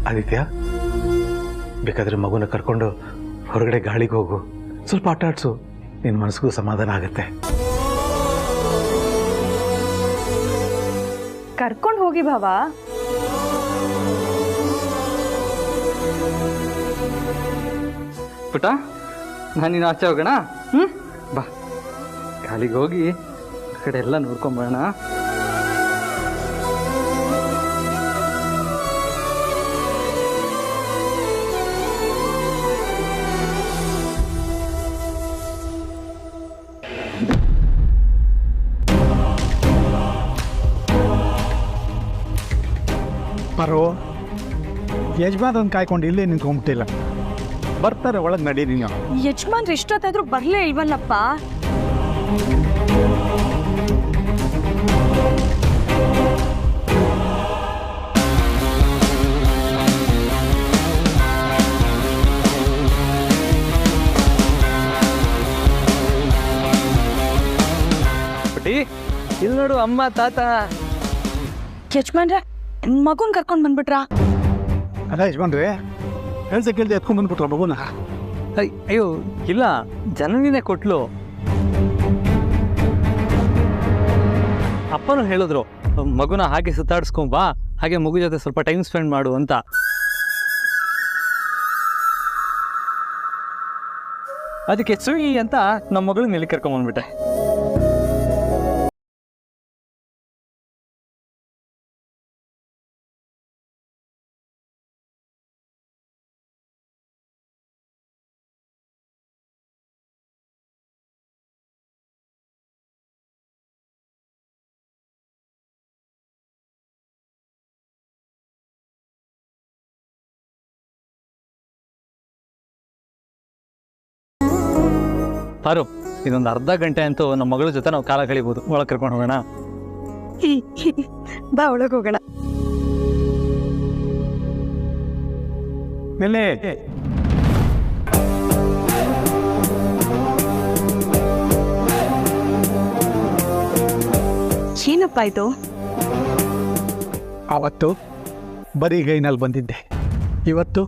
ಆದಿತ್ಯ, ಬೇಕಾದರೆ ಮಗುನ ಕರ್ಕೊಂಡು ಹೊರಗಡೆ ಗಾಳಿಗೆ ಹೋಗು, ಸ್ವಲ್ಪ ಆಟ ಆಡಿಸು, ನಿನ್ನ ಮನಸ್ಸಿಗೂ ಸಮಾಧಾನ ಆಗುತ್ತೆ. ಕರ್ಕೊಂಡು ಹೋಗಿ ಭಾವ. ಪುಟ, ನಾನು ನೀನು ಆಚೆ ಹೋಗೋಣ. ಬಾ, ಗಾಳಿಗೆ ಹೋಗಿ ಆ ಕಡೆ ಎಲ್ಲ ನೋಡ್ಕೊಂಬರೋಣ. ಬರೋ ಯಜಮಾನ್ ಕಾಯ್ಕೊಂಡು ಇಲ್ಲೇ ನಿಂತ್ಕೊಂಡ್ಬಿಟ್ಟಿಲ್ಲ, ಬರ್ತಾರೆ, ಒಳಗೆ ನಡಿ. ನೀನು ಯಜಮಾನ್ರು ಎಷ್ಟೊತ್ತಾದ್ರೂ ಬರ್ಲೇ ಇಲ್ವಲ್ಲಪ್ಪ. ಪುಟಿ, ಇಲ್ಲಿ ನೋಡು, ಅಮ್ಮ ತಾತ. ಯಜಮಾನ್ರೆ, ಮಗುನ್ ಕರ್ಕೊಂಡ್ ಬಂದ್ಬಿಟ್ರಾ? ಅಲ್ಲ ಯಜಮಾನ್ರಿ, ಹೇಳ್ದೆ ಕೇಳ್ದೆ ಎತ್ಕೊಂಡ್ ಬಂದ್ಬಿಟ್ರ ಮಗುನ? ಅಯ್ಯೋ ಇಲ್ಲ, ಜನನಿನೇ ಕೊಟ್ಲು. ಅಪ್ಪನೂ ಹೇಳಿದ್ರು, ಮಗುನ ಹಾಗೆ ಸುತ್ತಾಡಿಸ್ಕೊಂಬಾ, ಹಾಗೆ ಮಗು ಜೊತೆ ಸ್ವಲ್ಪ ಟೈಮ್ ಸ್ಪೆಂಡ್ ಮಾಡು ಅಂತ. ಅದಕ್ಕೆ ಸುಯಿ ಅಂತ ನಮ್ಮ ಮಗಳು ನೆಲೆ ಕರ್ಕೊಂಬಂದ್ಬಿಟ್ಟೆ. ಪಾರು, ಇದೊಂದು ಅರ್ಧ ಗಂಟೆ ಅಂತೂ ನಮ್ಮ ಮಗಳ ಜೊತೆ ನಾವು ಕಾಲ ಕಳಿಬೋದು. ಒಳಗೆ ಕರ್ಕೊಂಡು ಹೋಗೋಣ. ಬಾ, ಒಳಗೆ ಹೋಗೋಣ. ನೆಲೆ ಏನಪ್ಪ ಇದು? ಆವತ್ತು ಬರೀ ಕೈನಲ್ಲಿ ಬಂದಿದ್ದೆ, ಇವತ್ತು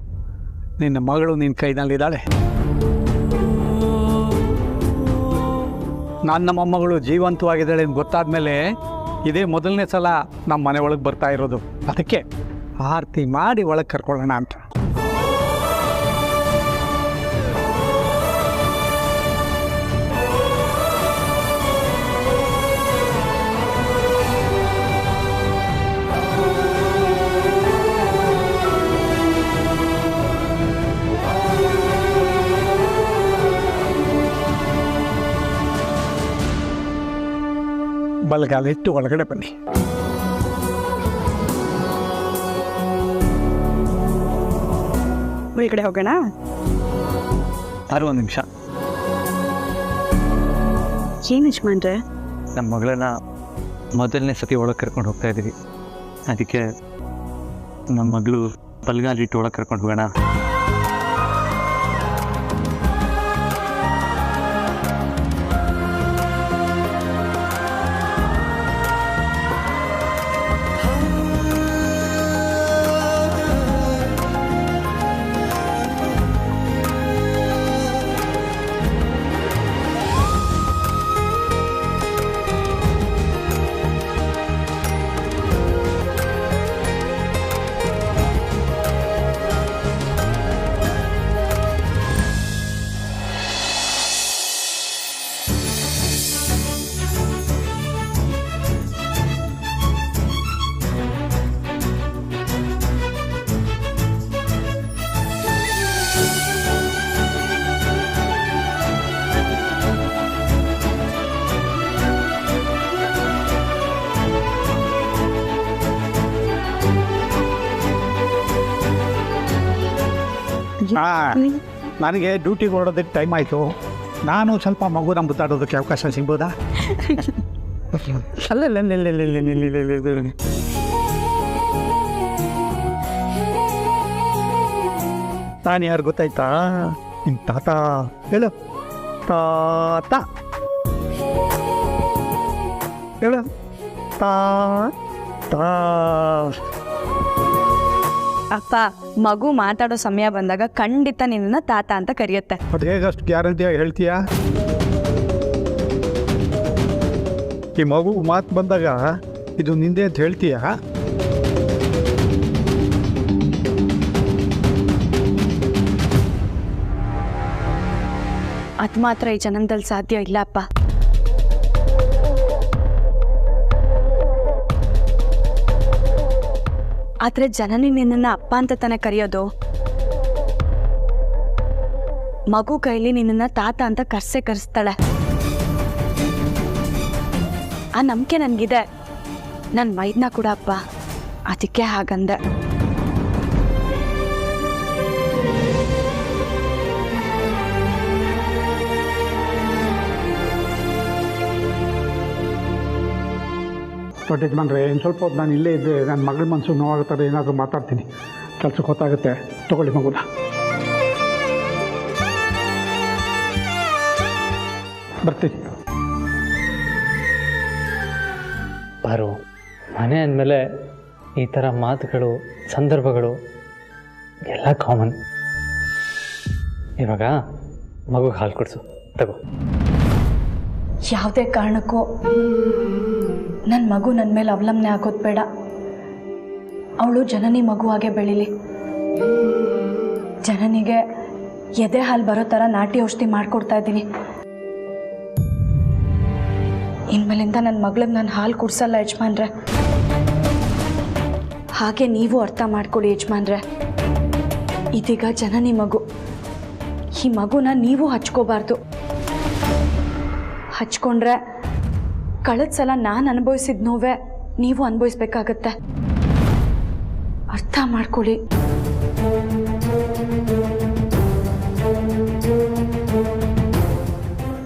ನಿನ್ನ ಮಗಳು ನಿನ್ನ ಕೈನಲ್ಲಿದ್ದಾಳೆ. ನನ್ನ ಮೊಮ್ಮಗಳು ಜೀವಂತವಾಗಿದ್ದಾಳೆ ಅಂತ ಗೊತ್ತಾದ ಮೇಲೆ ಇದೇ ಮೊದಲನೇ ಸಲ ನಮ್ಮ ಮನೆ ಒಳಗೆ ಬರ್ತಾ ಇರೋದು. ಅದಕ್ಕೆ ಆರತಿ ಮಾಡಿ ಒಳಗೆ ಕರ್ಕೊಳ್ಳೋಣ ಅಂತ. ಬಲಗಾಲ ಇಟ್ಟು ಒಳಗಡೆ ಬನ್ನಿ. ಒಳಗಡೆ ಹೋಗೋಣ. ಒಂದು ನಿಮಿಷ. ಏನು ಯಜಮಾನ್ರೆ? ನಮ್ಮ ಮಗಳನ್ನ ಮೊದಲನೇ ಸತಿ ಒಳಗೆ ಕರ್ಕೊಂಡು ಹೋಗ್ತಾ ಇದ್ದೀವಿ. ಅದಕ್ಕೆ ನಮ್ಮ ಮಗಳು ಬಲಗಾಲಿಟ್ಟು ಒಳಗೆ ಕರ್ಕೊಂಡು ಹೋಗೋಣ. ನನಗೆ ಡ್ಯೂಟಿಗೆ ಹೊರಡೋದಕ್ಕೆ ಟೈಮ್ ಆಯಿತು. ನಾನು ಸ್ವಲ್ಪ ಮಗುನ ಮುದ್ದಾಡೋದಕ್ಕೆ ಅವಕಾಶ ಸಿಗ್ಬೋದಾ? ಅಲ್ಲ, ನಾನು ಯಾರು ಗೊತ್ತಾಯ್ತಾ? ನಿಮ್ಮ ತಾತ. ಹೇಳು ತಾತ, ಹೇಳು ತಾತ. ಅಪ್ಪ ಮಗು ಮಾತಾಡೋ ಸಮಯ ಬಂದಾಗ ಖಂಡಿತ ನಿನ್ನ ತಾತ ಅಂತ ಕರೆಯುತ್ತೆ. ಅದು ಹೇಗಷ್ಟು ಗ್ಯಾರಂಟಿಯಾಗಿ ಹೇಳ್ತೀಯಾ? ಈ ಮಗು ಮಾತು ಬಂದಾಗ ಇದು ನಿಂದೆ ಅಂತ ಹೇಳ್ತೀಯಾ? ಅದು ಮಾತ್ರ ಈ ಜನ್ಮದಲ್ಲಿ ಸಾಧ್ಯ ಇಲ್ಲ ಅಪ್ಪ. ಆದ್ರೆ ಜನನಿ ನಿನ್ನನ್ನು ಅಪ್ಪ ಅಂತ ತಾನೇ ಕರೆಯೋದು. ಮಗು ಕೈಲಿ ನಿನ್ನನ್ನು ತಾತ ಅಂತ ಕರೆಸ್ತಾಳೆ. ಆ ನಂಬಿಕೆ ನನಗಿದೆ. ನನ್ನ ಮೈದ್ನ ಕೂಡ ಅಪ್ಪ, ಅದಕ್ಕೆ ಹಾಗಂದೆ. ದೊಡ್ಡ ಯಜಮಾನ್ರೆ, ಇನ್ನು ಸ್ವಲ್ಪ ಹೊತ್ತು ನಾನು ಇಲ್ಲೇ ಇದ್ದೆ ನನ್ನ ಮಗಳ ಮನಸ್ಸು ನೋವಾಗುತ್ತಾರೆ, ಏನಾದರೂ ಮಾತಾಡ್ತೀನಿ. ಕೆಲ್ಸಕ್ಕೆ ಗೊತ್ತಾಗುತ್ತೆ. ತಗೊಳ್ಳಿ ಮಗುನ. ಬರ್ತೀನಿ. ಬಾರು, ಮನೆ ಅಂದಮೇಲೆ ಈ ಥರ ಮಾತುಗಳು, ಸಂದರ್ಭಗಳು ಎಲ್ಲ ಕಾಮನ್. ಇವಾಗ ಮಗುಗೆ ಹಾಲು ಕೊಡಿಸು, ತಗೋ. ಯಾವುದೇ ಕಾರಣಕ್ಕೂ ನನ್ನ ಮಗು ನನ್ನ ಮೇಲೆ ಅವಲಂಬನೆ ಆಗೋದು ಬೇಡ. ಅವಳು ಜನನಿ ಮಗುವಾಗೆ ಬೆಳೀಲಿ. ಜನನಿಗೆ ಎದೆ ಹಾಲು ಬರೋ ಥರ ನಾಟಿ ಔಷಧಿ ಮಾಡಿಕೊಡ್ತಾ ಇದ್ದೀನಿ. ಇನ್ಮೇಲಿಂದ ನನ್ನ ಮಗಳಿಗೆ ನಾನು ಹಾಲು ಕುಡಿಸಲ್ಲ ಯಜಮಾನ್ರೆ. ಹಾಗೆ ನೀವು ಅರ್ಥ ಮಾಡ್ಕೊಳ್ಳಿ ಯಜಮಾನ್ರೆ. ಇದೀಗ ಜನನಿ ಮಗು. ಈ ಮಗುನ ನೀವು ಹಚ್ಕೋಬಾರ್ದು. ಹಚ್ಕೊಂಡ್ರೆ ಕಳೆದ ಸಲ ನಾನು ಅನುಭವಿಸಿದ ನೋವೇ ನೀವು ಅನುಭವಿಸ್ಬೇಕಾಗತ್ತೆ. ಅರ್ಥ ಮಾಡ್ಕೊಳ್ಳಿ.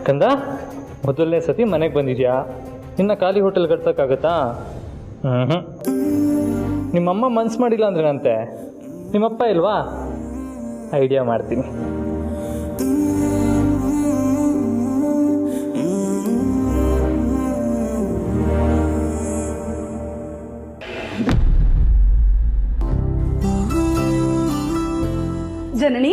ಕಂದ, ಮೊದಲನೇ ಸತಿ ಮನೆಗೆ ಬಂದಿದ್ಯಾ? ಇನ್ನು ಖಾಲಿ ಹೋಟೆಲ್ ಕಟ್ಸೋಕ್ಕಾಗತ್ತಾ? ನಿಮ್ಮಮ್ಮ ಮನ್ಸು ಮಾಡಿಲ್ಲ ಅಂದ್ರೇನಂತೆ. ನಿಮ್ಮಪ್ಪ ಇಲ್ವಾ? ಐಡಿಯಾ ಮಾಡ್ತೀನಿ. ಜನನಿ,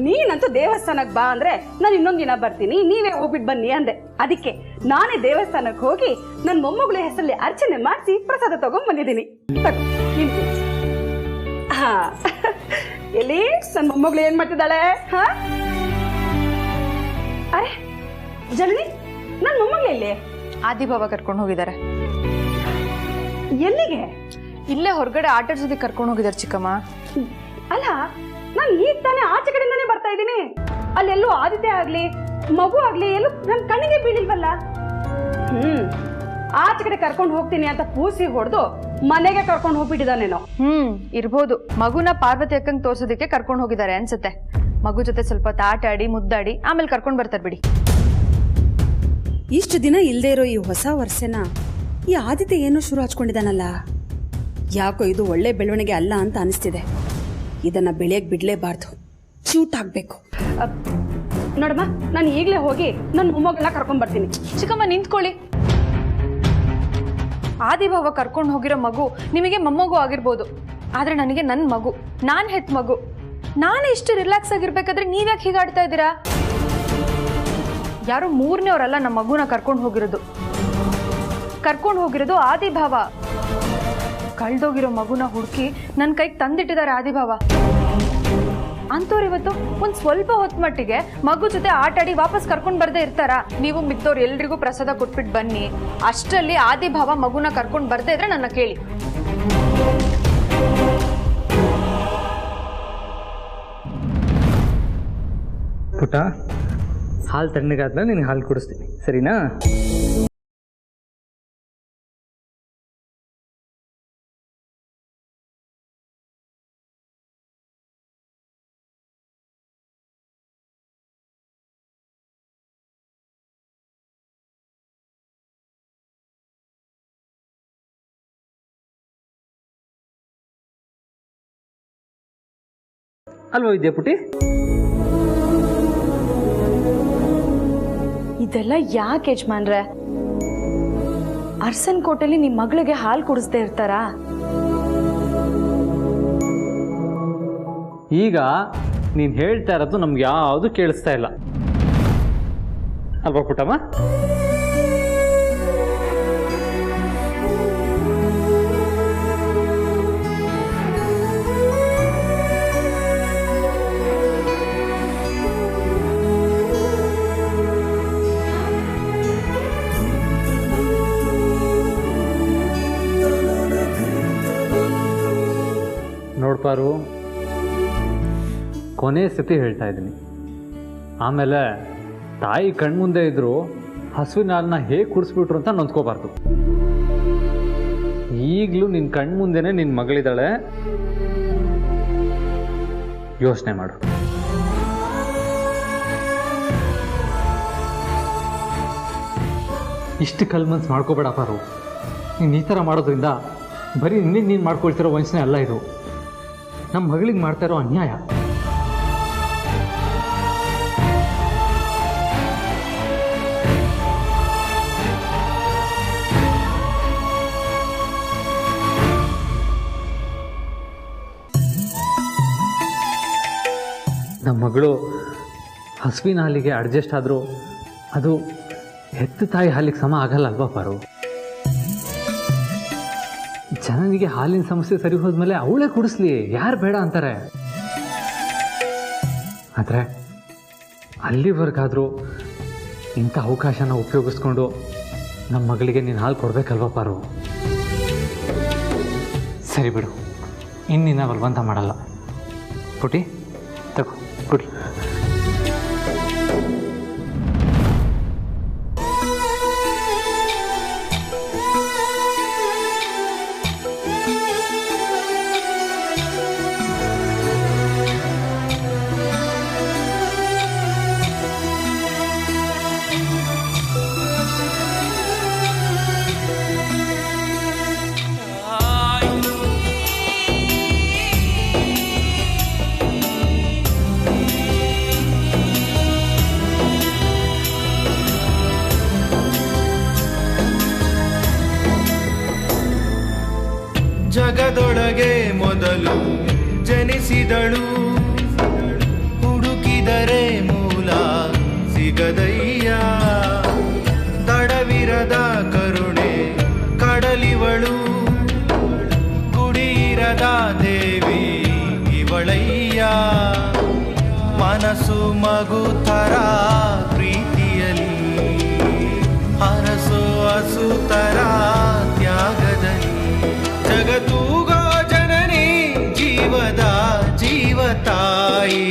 ನೀನಂತೂ ದೇವಸ್ಥಾನಕ್ಕೆ ಬಾ ಅಂದ್ರೆ ನಾನು ಇನ್ನೊಂದು ದಿನ ಬರ್ತೀನಿ, ನೀವೇ ಹೋಗ್ಬಿಟ್ಟು ಬನ್ನಿ ಅಂದೆ. ಅದಕ್ಕೆ ನಾನೇ ದೇವಸ್ಥಾನಕ್ಕೆ ಹೋಗಿ ನನ್ನ ಮೊಮ್ಮಗಳ ಹೆಸರಲ್ಲಿ ಅರ್ಚನೆ ಮಾಡಿಸಿ ಪ್ರಸಾದ ತಗೊಂಡ್ ಬಂದಿದ್ದೀನಿ. ಹಾ, ಎಲ್ಲಿ ನನ್ನ ಮೊಮ್ಮಗಳು ಏನ್ ಮಾಡ್ತಿದ್ದಾಳೆ? ಹಾ, ಅರೆ ಜನನಿ, ನನ್ನ ಮೊಮ್ಮಗಳು ಎಲ್ಲಿ? ಆದಿಭಾವ ಕರ್ಕೊಂಡು ಹೋಗಿದ್ದಾರೆ. ಎಲ್ಲಿಗೆ? ಇಲ್ಲೇ ಹೊರಗಡೆ ಆಟಾಡ್ಸೋದಕ್ಕೆ ಕರ್ಕೊಂಡು ಹೋಗಿದ್ದಾರೆ ಚಿಕ್ಕಮ್ಮ. ಅಲ್ಲ, ನಾನು ಈಗ ತಾನೇ ಆಚೆ ಕಡೆಯಿಂದಾನೇ ಬರ್ತಾ ಇದ್ದೀನಿ. ಅಲ್ಲೆಲ್ಲೂ ಆದಿತ್ಯ ಆಗ್ಲಿ ಮಗು ಆಗ್ಲಿ ಎಲ್ಲೂ ನನ್ನ ಕಣ್ಣಿಗೆ ಬೀಳಿಲ್ವಲ್ಲ. ಆಚೆ ಕಡೆ ಕರ್ಕೊಂಡು ಹೋಗ್ತೀನಿ ಅಂತ ಪೂಸಿ ಹೊಡೆದು ಮನೆಗೆ ಕರ್ಕೊಂಡು ಹೋಗ್ಬಿಟ್ಟಿದ್ದಾನೇನೋ. ಇರ್ಬೋದು. ಮಗುನ ಪಾರ್ವತಿ ಅಕ್ಕಂಗೆ ತೋರ್ಸೋದಕ್ಕೆ ಕರ್ಕೊಂಡು ಹೋಗಿದ್ದಾರೆ ಅನ್ಸುತ್ತೆ. ಮಗು ಜೊತೆ ಸ್ವಲ್ಪ ಆಟ ಆಡಿ ಮುದ್ದಾಡಿ ಆಮೇಲೆ ಕರ್ಕೊಂಡು ಬರ್ತಾರೆ ಬಿಡಿ. ಇಷ್ಟು ದಿನ ಇಲ್ಲದೆ ಇರೋ ಈ ಹೊಸ ವರ್ಷನ ಈ ಆದಿತ್ಯ ಏನೋ ಶುರು ಹಚ್ಕೊಂಡಿದ್ದಾನಲ್ಲ. ಯಾಕೋ ಇದು ಒಳ್ಳೆ ಬೆಳವಣಿಗೆ ಅಲ್ಲ ಅಂತ ಅನಿಸ್ತಿದೆ. ಇದನ್ನ ಬೆಳೆಯಕ್ಕೆ ಬಿಡ್ಲೇಬಾರ್ದು, ಚೂಟ್ ಆಗ್ಬೇಕು. ನೋಡಮ್ಮ, ನಾನು ಈಗಲೇ ಹೋಗಿ ನನ್ನ ಮೊಮ್ಮಗಳನ್ನ ಕರ್ಕೊಂಡ್ ಬರ್ತೀನಿ. ಚಿಕ್ಕಮ್ಮ ನಿಂತ್ಕೊಳ್ಳಿ. ಆದಿಭಾವ ಕರ್ಕೊಂಡು ಹೋಗಿರೋ ಮಗು ನಿಮಗೆ ಮೊಮ್ಮಗು ಆಗಿರ್ಬೋದು, ಆದ್ರೆ ನನಗೆ ನನ್ನ ಮಗು, ನಾನು ಹೆತ್ತ ಮಗು. ನಾನೇ ಇಷ್ಟು ರಿಲ್ಯಾಕ್ಸ್ ಆಗಿರ್ಬೇಕಾದ್ರೆ ನೀವ್ಯಾಕೆ ಹೀಗಾಡ್ತಾ ಇದ್ದೀರಾ? ಯಾರು ಮೂರನೇವರಲ್ಲ ನಮ್ಮ ಮಗುನ ಕರ್ಕೊಂಡು ಹೋಗಿರೋದು ಆದಿಭಾವ. ಕಳ್ದೋಗಿರೋ ಮಗುನ ಹುಡುಕಿ ನನ್ನ ಕೈಗೆ ತಂದಿಟ್ಟಿದ್ದಾರೆ ಆದಿಭಾವ. ಅಂತವ್ರು ಇವತ್ತು ಒಂದು ಸ್ವಲ್ಪ ಹೊತ್ತು ಮಟ್ಟಿಗೆ ಮಗು ಜೊತೆ ಆಟಾಡಿ ವಾಪಸ್ ಕರ್ಕೊಂಡು ಬರ್ದೇ ಇರ್ತಾರಾ? ನೀವು ಮಿತ್ತವ್ರು ಎಲ್ರಿಗೂ ಪ್ರಸಾದ ಕೊಟ್ಬಿಟ್ಟು ಬನ್ನಿ. ಅಷ್ಟರಲ್ಲಿ ಆದಿಭಾವ ಮಗುನ ಕರ್ಕೊಂಡು ಬರ್ದೇ ಇದ್ರೆ ನನ್ನ ಕೇಳಿ. ಪುಟ್ಟ, ಹಾಲು ತಣ್ಣಗಾದ್ಮೇಲೆ ನಿನಗೆ ಹಾಲು ಕುಡಿಸ್ತೀನಿ, ಸರಿನಾ? ಅಲ್ವಾ ವಿದ್ಯಾಪುಟಿ? ಇದೆಲ್ಲ ಯಾಕೆ ಯಜಮಾನ್ರೆ? ಅರ್ಸನ್ ಕೋಟೆಲಿ ನಿಮ್ಮ ಮಗಳಿಗೆ ಹಾಲು ಕುಡಿಸ್ದೇ ಇರ್ತಾರಾ? ಈಗ ನೀನು ಹೇಳ್ತಾ ಇರೋದು ನಮ್ಗೆ ಯಾವುದು ಕೇಳಿಸ್ತಾ ಇಲ್ಲ ಅಲ್ವಾ ಪುಟ್ಟಮ್ಮ? ನೋಡ್ಪಾರು, ಕೊನೆ ಸತಿ ಹೇಳ್ತಾ ಇದ್ದೀನಿ. ಆಮೇಲೆ ತಾಯಿ ಕಣ್ಮುಂದೆ ಇದ್ರು ಹಸುವಿನ ಹಾಲನ್ನ ಹೇಗೆ ಕುಡಿಸ್ಬಿಟ್ರು ಅಂತ ನೊಂದ್ಕೋಬಾರ್ದು. ಈಗಲೂ ನಿನ್ನ ಕಣ್ಮುಂದೆನೇ ನಿನ್ನ ಮಗಳಿದ್ದಾಳೆ, ಯೋಚನೆ ಮಾಡು. ಇಷ್ಟು ಕಲ್ಮನ್ಸ್ ಮಾಡ್ಕೋಬೇಡ ಪಾರು. ನೀನು ಈ ಥರ ಮಾಡೋದ್ರಿಂದ ಬರೀ ನೀನು ಮಾಡ್ಕೊಳ್ತಿರೋ ವಂಚನೆ ಅಲ್ಲ ಇದು, ನಮ್ಮ ಮಗಳಿಗೆ ಮಾಡ್ತಾ ಇರೋ ಅನ್ಯಾಯ. ನಮ್ಮ ಮಗಳು ಹಸುವಿನ ಹಾಲಿಗೆ ಅಡ್ಜಸ್ಟ್ ಆದರೂ ಅದು ಹೆತ್ತು ತಾಯಿ ಹಾಲಿಗೆ ಸಮ ಆಗಲ್ಲ ಅಲ್ವಾ ಪಾರು? ಜನನಿಗೆ ಹಾಲಿನ ಸಮಸ್ಯೆ ಸರಿ ಹೋದ್ಮೇಲೆ ಅವಳೇ ಕುಡಿಸ್ಲಿ, ಯಾರು ಬೇಡ ಅಂತಾರೆ. ಆದರೆ ಅಲ್ಲಿವರೆಗಾದರೂ ಇಂಥ ಅವಕಾಶನ ಉಪಯೋಗಿಸ್ಕೊಂಡು ನಮ್ಮ ಮಗಳಿಗೆ ನೀನು ಹಾಲು ಕೊಡಬೇಕಲ್ವ ಪಾರು? ಸರಿ ಬಿಡು, ಇನ್ನಿನ್ನ ಬಲವಂತ ಮಾಡಲ್ಲ. ಪುಟಿ ತಗೋ ಕುಡಿ. ಜಗದೊಳಗೆ ಮೊದಲು ಜನಿಸಿದಳು, ಹುಡುಕಿದರೆ ಮೂಲ ಸಿಗದಯ್ಯ. ತಡವಿರದ ಕರುಣೆ ಕಡಲಿವಳು, ಗುಡಿಯಿರದ ದೇವಿ ಇವಳಯ್ಯ. ಮನಸ್ಸು ಮಗು ಥರ ಪ್ರೀತಿಯಲ್ಲಿ, ಅರಸು ಹಸು ಥರ ತ್ಯಾಗದಲ್ಲಿ. ಜಗತ್ತೂಗೋ ಜನನಿ ಜೀವದ ಜೀವತಾಯಿ,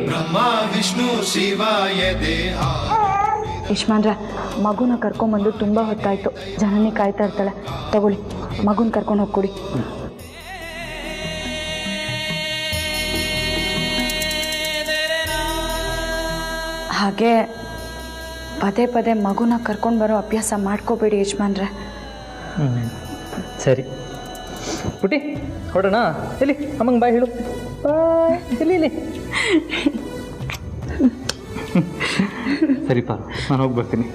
ಬ್ರಹ್ಮ ವಿಷ್ಣು ಶಿವಾಯ ದೇಹ. ಯಜಮಾನ್ರ, ಮಗುನ ಕರ್ಕೊಂಬಂದು ತುಂಬ ಹೊತ್ತಾಯ್ತು, ಜನನಿ ಕಾಯ್ತಾ ಇರ್ತಾಳೆ. ತಗೊಳ್ಳಿ, ಮಗುನ ಕರ್ಕೊಂಡು ಹೋಗ್ಕೊಡಿ. ಹಾಗೆ ಪದೇ ಪದೇ ಮಗುನ ಕರ್ಕೊಂಡು ಬರೋ ಅಭ್ಯಾಸ ಮಾಡ್ಕೋಬೇಡಿ ಯಜಮಾನ್ರೆ. ಸರಿ ಪುಟಿ, ಹೊಡೋಣ. ಇಲ್ಲಿ ಅಮ್ಮಂಗೆ ಬಾಯ್ ಹೇಳು. ಬಾಯ್. ಇಲ್ಲಿ ಸರಿಪ್ಪ, ನಾನು ಹೋಗಿ ಬರ್ತೀನಿ.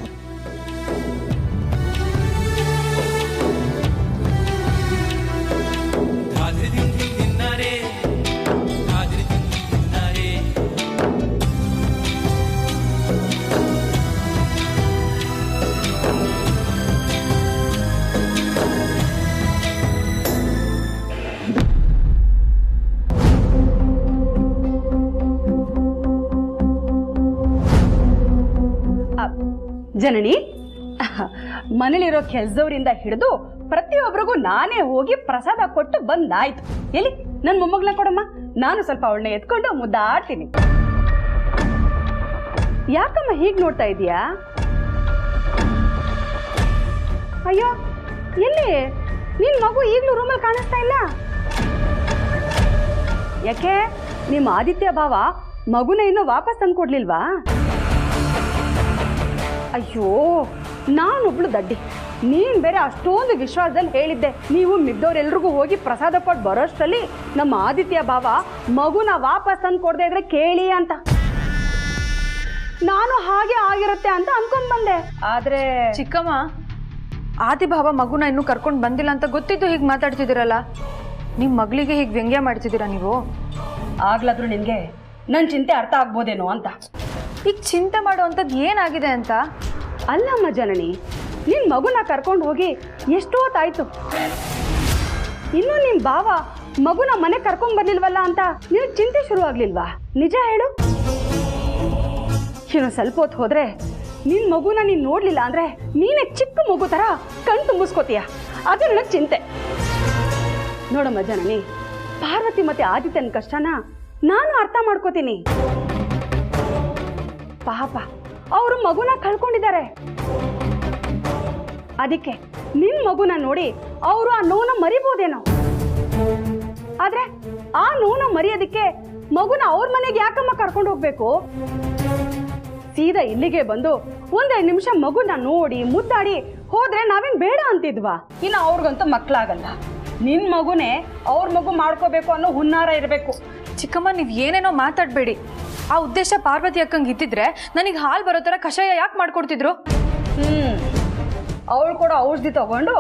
ಜನನಿ, ಮನೇಲಿರೋ ಕೆಲಸದವರಿಂದ ಹಿಡಿದು ಪ್ರತಿಯೊಬ್ಬರಿಗೂ ನಾನೇ ಹೋಗಿ ಪ್ರಸಾದ ಕೊಟ್ಟು ಬಂದಾಯ್ತು. ಎಲ್ಲಿ ನನ್ನ ಮೊಮ್ಮಗಳನ್ನ ಕೊಡಮ್ಮ, ನಾನು ಸ್ವಲ್ಪ ಅವಳನ್ನ ಎತ್ಕೊಂಡು ಮುದ್ದಾಡ್ತೀನಿ. ಯಾಕಮ್ಮ ಹೀಗೆ ನೋಡ್ತಾ ಇದೀಯಾ? ಅಯ್ಯೋ, ಎಲ್ಲಿ ನಿನ್ ಮಗು ಈಗಲೂ ರೂಮಲ್ಲಿ ಕಾಣಿಸ್ತಾ ಇಲ್ಲ? ಯಾಕೆ ನಿಮ್ಮ ಆದಿತ್ಯ ಭಾವ ಮಗುನ ಇನ್ನೂ ವಾಪಸ್ ತಂದು ಕೊಡ್ಲಿಲ್ವಾ? ಅಯ್ಯೋ, ನಾನೊಬ್ಳು ದಡ್ಡಿ, ನೀನ್ ಬೇರೆ ಅಷ್ಟೊಂದು ವಿಶ್ವಾಸದಲ್ಲಿ ಹೇಳಿದ್ದೆ. ನೀವು ಮಿದ್ದವ್ರೆಲ್ರಿಗೂ ಹೋಗಿ ಪ್ರಸಾದ ಕೊಟ್ಟು ಬರೋಷ್ಟರಲ್ಲಿ ನಮ್ಮ ಆದಿತ್ಯ ಭಾವ ಮಗುನ ವಾಪಸ್ ತಂದು ಕೊಡದೆ ಇದ್ರೆ ಕೇಳಿ ಅಂತ. ನಾನು ಹಾಗೆ ಆಗಿರುತ್ತೆ ಅಂತ ಅನ್ಕೊಂಡ್ ಬಂದೆ. ಆದ್ರೆ ಚಿಕ್ಕಮ್ಮ, ಆದಿಭಾವ ಮಗುನ ಇನ್ನೂ ಕರ್ಕೊಂಡು ಬಂದಿಲ್ಲ ಅಂತ ಗೊತ್ತಿದ್ದು ಹೀಗೆ ಮಾತಾಡ್ತಿದ್ದೀರಲ್ಲ, ನಿಮ್ಮ ಮಗಳಿಗೆ ಹೀಗೆ ವ್ಯಂಗ್ಯ ಮಾಡ್ತಿದ್ದೀರಾ ನೀವು? ಆಗ್ಲಾದ್ರೂ ನಿನಗೆ ನನ್ನ ಚಿಂತೆ ಅರ್ಥ ಆಗ್ಬೋದೇನೋ ಅಂತ. ಈಗ ಚಿಂತೆ ಮಾಡುವಂಥದ್ದು ಏನಾಗಿದೆ ಅಂತ? ಅಲ್ಲಮ್ಮ ಜನನಿ, ನಿನ್ನ ಮಗುನ ಕರ್ಕೊಂಡು ಹೋಗಿ ಎಷ್ಟು ಹೊತ್ತಾಯ್ತು, ಇನ್ನೂ ನಿಮ್ಮ ಭಾವ ಮಗುನ ಮನೆ ಕರ್ಕೊಂಡ್ ಬರ್ಲಿಲ್ವಲ್ಲ ಅಂತ ನಿನಗೆ ಚಿಂತೆ ಶುರು ಆಗ್ಲಿಲ್ವಾ? ನಿಜ ಹೇಳು. ಇನ್ನು ಸ್ವಲ್ಪ ಹೊತ್ತು ಹೋದ್ರೆ ನಿನ್ನ ಮಗುನ ನೀನು ನೋಡ್ಲಿಲ್ಲ ಅಂದ್ರೆ ನೀನೇ ಚಿಕ್ಕ ಮಗು ತರ ಕಣ್ ತುಂಬಿಸ್ಕೋತೀಯ. ಅದು ನನಗೆ ಚಿಂತೆ. ನೋಡಮ್ಮ ಜನನಿ, ಪಾರ್ವತಿ ಮತ್ತೆ ಆದಿತ್ಯನ ಕಷ್ಟನ ನಾನು ಅರ್ಥ ಮಾಡ್ಕೋತೀನಿ. ಪಾಪ ಅವರು ಮಗುನ ಕಳ್ಕೊಂಡಿದ್ದಾರೆ. ಅದಕ್ಕೆ ನಿನ್ ಮಗುನ ನೋಡಿ ಅವರು ಆ ನೋವನ್ನ ಮರಿಬೋದೇನೋ. ಆದ್ರೆ ಆ ನೋವನ್ನ ಮರೆಯೋದಕ್ಕೆ ಮಗುನ ಅವ್ರ ಮನೆಗೆ ಯಾಕಮ್ಮ ಕರ್ಕೊಂಡು ಹೋಗ್ಬೇಕು? ಸೀದಾ ಇಲ್ಲಿಗೆ ಬಂದು ಒಂದೆರಡು ನಿಮಿಷ ಮಗುನ ನೋಡಿ ಮುದ್ದಾಡಿ ಹೋದ್ರೆ ನಾವೇನ್ ಬೇಡ ಅಂತಿದ್ವಾ? ಇನ್ನು ಅವ್ರಿಗಂತೂ ಮಕ್ಕಳಾಗಲ್ಲ. ನಿನ್ ಮಗುನೇ ಅವ್ರ ಮಗು ಮಾಡ್ಕೋಬೇಕು ಅನ್ನೋ ಹುನ್ನಾರ ಇರಬೇಕು. ಚಿಕ್ಕಮ್ಮ, ನೀವು ಏನೇನೋ ಮಾತಾಡಬೇಡಿ. ಆ ಉದ್ದೇಶ ಪಾರ್ವತಿ ಅಕ್ಕಂಗೆ ಇದ್ದಿದ್ರೆ ನನಗೆ ಹಾಲು ಬರೋ ಥರ ಕಷಾಯ ಯಾಕೆ ಮಾಡ್ಕೊಡ್ತಿದ್ರು? ಅವಳು ಕೂಡ ಔಷಧಿ ತಗೊಂಡು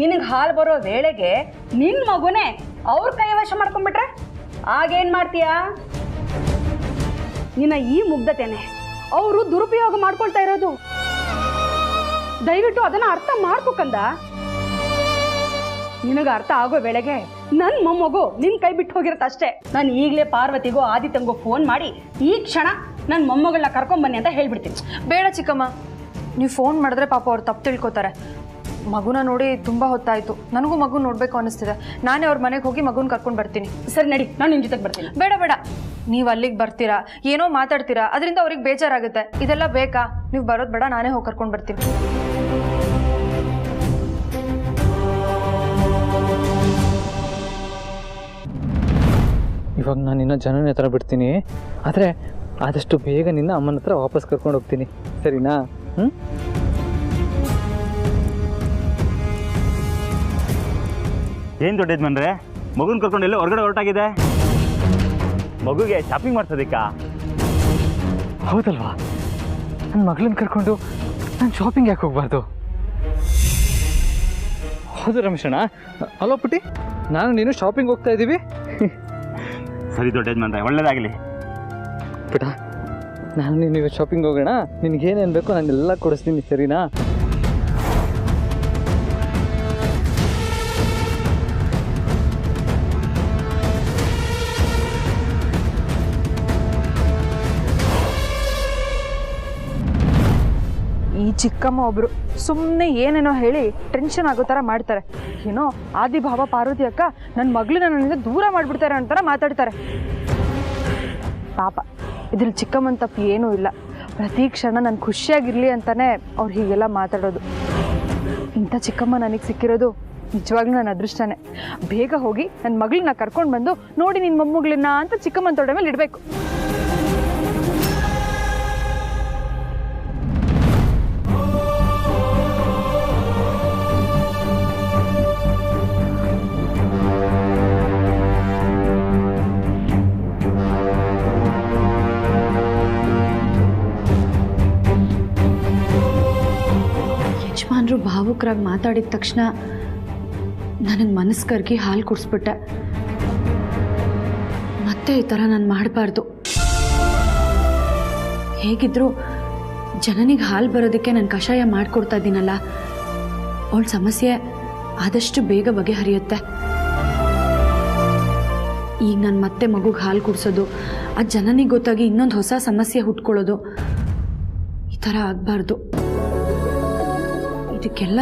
ನಿನಗೆ ಹಾಲು ಬರೋ ವೇಳೆಗೆ ನಿನ್ ಮಗುನೇ ಅವ್ರ ಕೈವಶ ಮಾಡ್ಕೊಂಡ್ಬಿಟ್ರೆ ಆಗೇನ್ ಮಾಡ್ತೀಯಾ? ನಿನ್ನ ಈ ಮುಗ್ಧತೆನೆ ಅವರು ದುರುಪಯೋಗ ಮಾಡ್ಕೊಳ್ತಾ ಇರೋದು. ದಯವಿಟ್ಟು ಅದನ್ನ ಅರ್ಥ ಮಾಡ್ಕೋಕಂದ. ನಿನಗೆ ಅರ್ಥ ಆಗೋ ವೇಳೆಗೆ ನನ್ನ ಮೊಮ್ಮಗು ನಿನ್ ಕೈ ಬಿಟ್ಟು ಹೋಗಿರತ್ತಷ್ಟೇ. ನಾನು ಈಗಲೇ ಪಾರ್ವತಿಗೋ ಆದಿತ್ಯಂಗೋ ಫೋನ್ ಮಾಡಿ ಈ ಕ್ಷಣ ನನ್ನ ಮೊಮ್ಮಗಳನ್ನ ಕರ್ಕೊಂಬನ್ನಿ ಅಂತ ಹೇಳ್ಬಿಡ್ತೀನಿ. ಬೇಡ ಚಿಕ್ಕಮ್ಮ, ನೀವು ಫೋನ್ ಮಾಡಿದ್ರೆ ಪಾಪ ಅವ್ರು ತಪ್ಪು ತಿಳ್ಕೊತಾರೆ. ಮಗುನ ನೋಡಿ ತುಂಬ ಹೊತ್ತಾಯಿತು, ನನಗೂ ಮಗು ನೋಡಬೇಕು ಅನ್ನಿಸ್ತಿದೆ. ನಾನೇ ಅವ್ರ ಮನೆಗೆ ಹೋಗಿ ಮಗುನ ಕರ್ಕೊಂಡು ಬರ್ತೀನಿ. ಸರಿ ನಡಿ, ನಾನು ನಿನ್ನ ಜೊತೆಗೆ ಬರ್ತೀನಿ. ಬೇಡ ಬೇಡ, ನೀವು ಅಲ್ಲಿಗೆ ಬರ್ತೀರಾ, ಏನೋ ಮಾತಾಡ್ತೀರಾ, ಅದರಿಂದ ಅವ್ರಿಗೆ ಬೇಜಾರಾಗುತ್ತೆ. ಇದೆಲ್ಲ ಬೇಕಾ? ನೀವು ಬರೋದು ಬೇಡ, ನಾನೇ ಹೋಗಿ ಕರ್ಕೊಂಡು ಬರ್ತೀನಿ. ಇವಾಗ ನಾನು ಇನ್ನೂ ಜನನ ಹತ್ರ ಬಿಡ್ತೀನಿ, ಆದರೆ ಆದಷ್ಟು ಬೇಗ ನಿನ್ನ ಅಮ್ಮನ ಹತ್ರ ವಾಪಸ್ ಕರ್ಕೊಂಡು ಹೋಗ್ತೀನಿ, ಸರಿನಾ? ಏನು ದೊಡ್ಡ ಯಜಮಾನ್ರೆ, ಮಗುನ ಕರ್ಕೊಂಡು ಎಲ್ಲೋ ಹೊರಗಡೆ ಹೊರಟಾಗಿದೆ. ಮಗುಗೆ ಶಾಪಿಂಗ್ ಮಾಡ್ಸೋದಕ್ಕಾ? ಹೌದಲ್ವಾ, ನನ್ನ ಮಗಳನ್ನ ಕರ್ಕೊಂಡು ನಾನು ಶಾಪಿಂಗ್ ಯಾಕೆ ಹೋಗ್ಬಾರ್ದು? ಹೌದು ರಮೇಶಣ್ಣ. ಅಲೋ ಪುಟ್ಟಿ, ನಾನು ನೀನು ಶಾಪಿಂಗ್ ಹೋಗ್ತಾ ಇದ್ದೀವಿ. ಸರಿ ದೊಡ್ಡ ಯಜಮಾನ್ರೆ, ಒಳ್ಳೇದಾಗಲಿ. ಪುಟ, ನಾನು ನೀನು ಶಾಪಿಂಗ್ ಹೋಗೋಣ, ನಿನಗೇನೇನು ಬೇಕೋ ನಾನೆಲ್ಲ ಕೊಡಿಸ್ತೀನಿ, ಸರಿನಾ? ಈ ಚಿಕ್ಕಮ್ಮ ಒಬ್ರು ಸುಮ್ಮನೆ ಏನೇನೋ ಹೇಳಿ ಟೆನ್ಷನ್ ಆಗೋ ಥರ ಮಾಡ್ತಾರೆ. ಏನೋ ಆದಿಭಾವ ಪಾರ್ವತಿ ಅಕ್ಕ ನನ್ನ ಮಗಳನ್ನ ನನ್ನಿಂದ ದೂರ ಮಾಡಿಬಿಡ್ತಾರೆ ಅಂತಾರ ಮಾತಾಡ್ತಾರೆ. ಪಾಪ, ಇದ್ರಲ್ಲಿ ಚಿಕ್ಕಮ್ಮನ ತಪ್ಪು ಏನೂ ಇಲ್ಲ. ಪ್ರತಿ ಕ್ಷಣ ನಾನು ಖುಷಿಯಾಗಿರಲಿ ಅಂತಾನೆ ಅವ್ರು ಹೀಗೆಲ್ಲ ಮಾತಾಡೋದು. ಇಂಥ ಚಿಕ್ಕಮ್ಮ ನನಗೆ ಸಿಕ್ಕಿರೋದು ನಿಜವಾಗ್ಲೂ ನನ್ನ ಅದೃಷ್ಟನೇ. ಬೇಗ ಹೋಗಿ ನನ್ನ ಮಗಳನ್ನ ಕರ್ಕೊಂಡು ಬಂದು ನೋಡಿ ನಿನ್ನ ಮೊಮ್ಮಗಳನ್ನ ಅಂತ ಚಿಕ್ಕಮ್ಮನ ತೊಡೆ ಮೇಲೆ ಇಡಬೇಕು. ಯಜಮಾನ್ರು ಭಾವುಕರಾಗಿ ಮಾತಾಡಿದ ತಕ್ಷಣ ನನಗೆ ಮನಸ್ಸು ಕರ್ಗಿ ಹಾಲು ಕುಡಿಸ್ಬಿಟ್ಟೆ. ಮತ್ತೆ ಈ ಥರ ನಾನು ಮಾಡಬಾರ್ದು. ಹೇಗಿದ್ರು ಜನನಿಗೆ ಹಾಲು ಬರೋದಕ್ಕೆ ನಾನು ಕಷಾಯ ಮಾಡಿಕೊಡ್ತಾ ಇದ್ದೀನಲ್ಲ, ಅವಳ ಸಮಸ್ಯೆ ಆದಷ್ಟು ಬೇಗ ಬಗೆಹರಿಯುತ್ತೆ. ಈಗ ನಾನು ಮತ್ತೆ ಮಗುಗೆ ಹಾಲು ಕುಡಿಸೋದು, ಆ ಜನನಿಗೆ ಗೊತ್ತಾಗಿ ಇನ್ನೊಂದು ಹೊಸ ಸಮಸ್ಯೆ ಹುಟ್ಕೊಳ್ಳೋದು, ಈ ಥರ ಆಗಬಾರ್ದು. ಇದಕ್ಕೆಲ್ಲ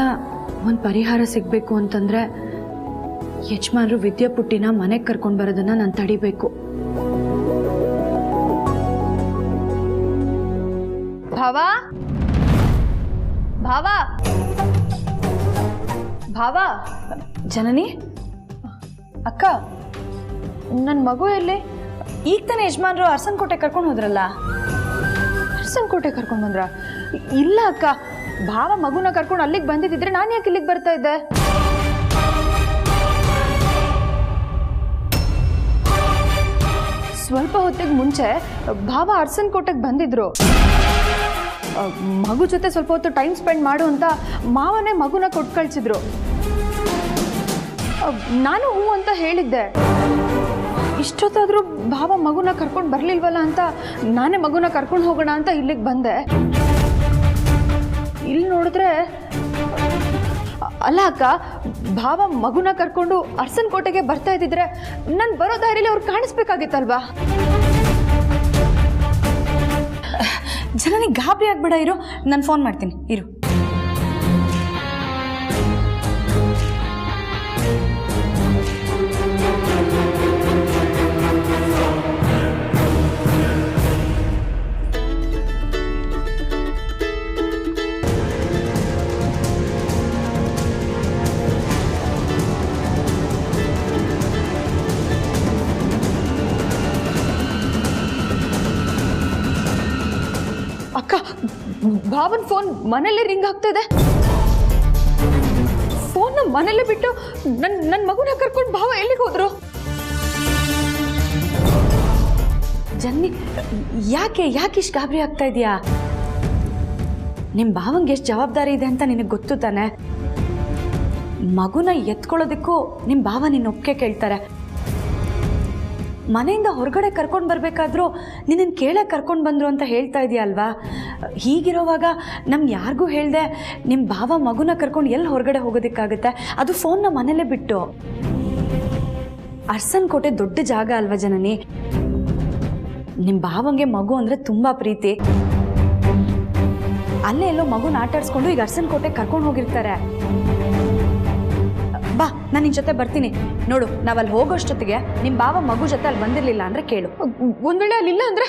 ಒಂದು ಪರಿಹಾರ ಸಿಗಬೇಕು ಅಂತಂದರೆ ಯಜಮಾನರು ವಿದ್ಯಾಪುಟ್ಟಿನ ಮನೆಗೆ ಕರ್ಕೊಂಡು ಬರೋದನ್ನು ನಾನು ತಡಿಬೇಕು. ಭಾವ, ಭಾವ, ಭಾವ. ಜನನಿ, ಅಕ್ಕ, ನನ್ನ ಮಗು ಎಲ್ಲಿ? ಈಗ ತಾನೇ ಯಜಮಾನರು ಅರಸನಕೋಟೆ ಕರ್ಕೊಂಡು ಹೋದ್ರಲ್ಲ. ಅರಸನಕೋಟೆ ಕರ್ಕೊಂಡು ಬಂದ್ರ? ಇಲ್ಲ ಅಕ್ಕ, ಭಾವ ಮಗುನ ಕರ್ಕೊಂಡು ಅಲ್ಲಿಗೆ ಬಂದಿದ್ದಿದ್ರೆ ನಾನು ಯಾಕೆ ಇಲ್ಲಿಗೆ ಬರ್ತಾ ಇದ್ದೆ? ಸ್ವಲ್ಪ ಹೊತ್ತಿಗೆ ಮುಂಚೆ ಭಾವ ಅರಸನಕೋಟೆಗೆ ಬಂದಿದ್ರು. ಮಗು ಜೊತೆ ಸ್ವಲ್ಪ ಹೊತ್ತು ಟೈಮ್ ಸ್ಪೆಂಡ್ ಮಾಡು ಅಂತ ಮಾವನೇ ಮಗುನ ಕೊಟ್ಟು ಕಳಿಸಿದ್ರು. ನಾನು ಹೂ ಅಂತ ಹೇಳಿದ್ದೆ. ಇಷ್ಟೊತ್ತಾದರೂ ಭಾವ ಮಗುನ ಕರ್ಕೊಂಡು ಬರಲಿಲ್ವಲ್ಲ ಅಂತ ನಾನೇ ಮಗುನ ಕರ್ಕೊಂಡು ಹೋಗೋಣ ಅಂತ ಇಲ್ಲಿಗೆ ಬಂದೆ. ಇಲ್ಲಿ ನೋಡಿದ್ರೆ ಅಲ್ಲ ಅಕ್ಕ, ಭಾವ ಮಗುನ ಕರ್ಕೊಂಡು ಅರಸನ್ ಕೋಟೆಗೆ ಬರ್ತಾ ಇದ್ದಿದ್ರೆ ನಾನು ಬರೋ ದಾರಿಲಿ ಅವ್ರು ಕಾಣಿಸ್ಬೇಕಾಗಿತ್ತಲ್ವಾ? ಜನನಿಗೆ ಗಾಬರಿ ಆಗ್ಬೇಡ, ಇರು, ನಾನು ಫೋನ್ ಮಾಡ್ತೀನಿ, ಇರು. ಅಕ್ಕ, ಭಾವನ್ ಫೋನ್ ಮನೇಲಿ ರಿಂಗ್ ಆಗ್ತಾ ಇದೆ. ಫೋನ್ನ ಮನೇಲೆ ಬಿಟ್ಟು ನನ್ನ ಮಗುನ ಕರ್ಕೊಂಡು ಭಾವ ಎಲ್ಲಿಗೆ ಹೋದ್ರು? ಜನ್ನಿ, ಯಾಕೆ ಇಷ್ಟು ಗಾಬರಿ ಆಗ್ತಾ ಇದೆಯಾ? ನಿಮ್ಮ ಭಾವಂಗೆ ಎಷ್ಟು ಜವಾಬ್ದಾರಿ ಇದೆ ಅಂತ ನಿನಗೆ ಗೊತ್ತು ತಾನೆ. ಮಗುನ ಎತ್ಕೊಳ್ಳೋದಕ್ಕೂ ನಿಮ್ಮ ಭಾವ ನಿನ್ನ ಒಪ್ಪಿಗೆ ಕೇಳ್ತಾರೆ. ಮನೆಯಿಂದ ಹೊರಗಡೆ ಕರ್ಕೊಂಡು ಬರಬೇಕಾದ್ರೂ ನಿನ್ನನ್ನು ಕೇಳಕ್ಕೆ ಕರ್ಕೊಂಡು ಬಂದರು ಅಂತ ಹೇಳ್ತಾ ಇದೆಯಾ ಅಲ್ವಾ? ಹೀಗಿರೋವಾಗ ನಮ್ಗೆ ಯಾರಿಗೂ ಹೇಳ್ದೆ ನಿಮ್ಮ ಭಾವ ಮಗುನ ಕರ್ಕೊಂಡು ಎಲ್ಲಿ ಹೊರಗಡೆ ಹೋಗೋದಕ್ಕಾಗುತ್ತೆ? ಅದು ಫೋನ್ನ ಮನೇಲೇ ಬಿಟ್ಟು. ಅರಸನ್ ಕೋಟೆ ದೊಡ್ಡ ಜಾಗ ಅಲ್ವಾ ಜನನಿ? ನಿಮ್ಮ ಭಾವಂಗೆ ಮಗು ಅಂದರೆ ತುಂಬ ಪ್ರೀತಿ. ಅಲ್ಲೇ ಎಲ್ಲೋ ಮಗುನ ಆಟಾಡಿಸ್ಕೊಂಡು ಈಗ ಅರಸನ್ ಕೋಟೆಗೆ ಕರ್ಕೊಂಡು ಹೋಗಿರ್ತಾರೆ. ಬಾ, ನಾನು ನಿನ್ನ ಜೊತೆ ಬರ್ತೀನಿ. ನೋಡು, ನಾವಲ್ಲಿ ಹೋಗೋಷ್ಟೊತ್ತಿಗೆ ನಿಮ್ಮ ಭಾವ ಮಗು ಜೊತೆ ಅಲ್ಲಿ ಬಂದಿರಲಿಲ್ಲ ಅಂದರೆ ಕೇಳು. ಒಂದ್ ವೇಳೆ ಅಲ್ಲಿಲ್ಲ ಅಂದರೆ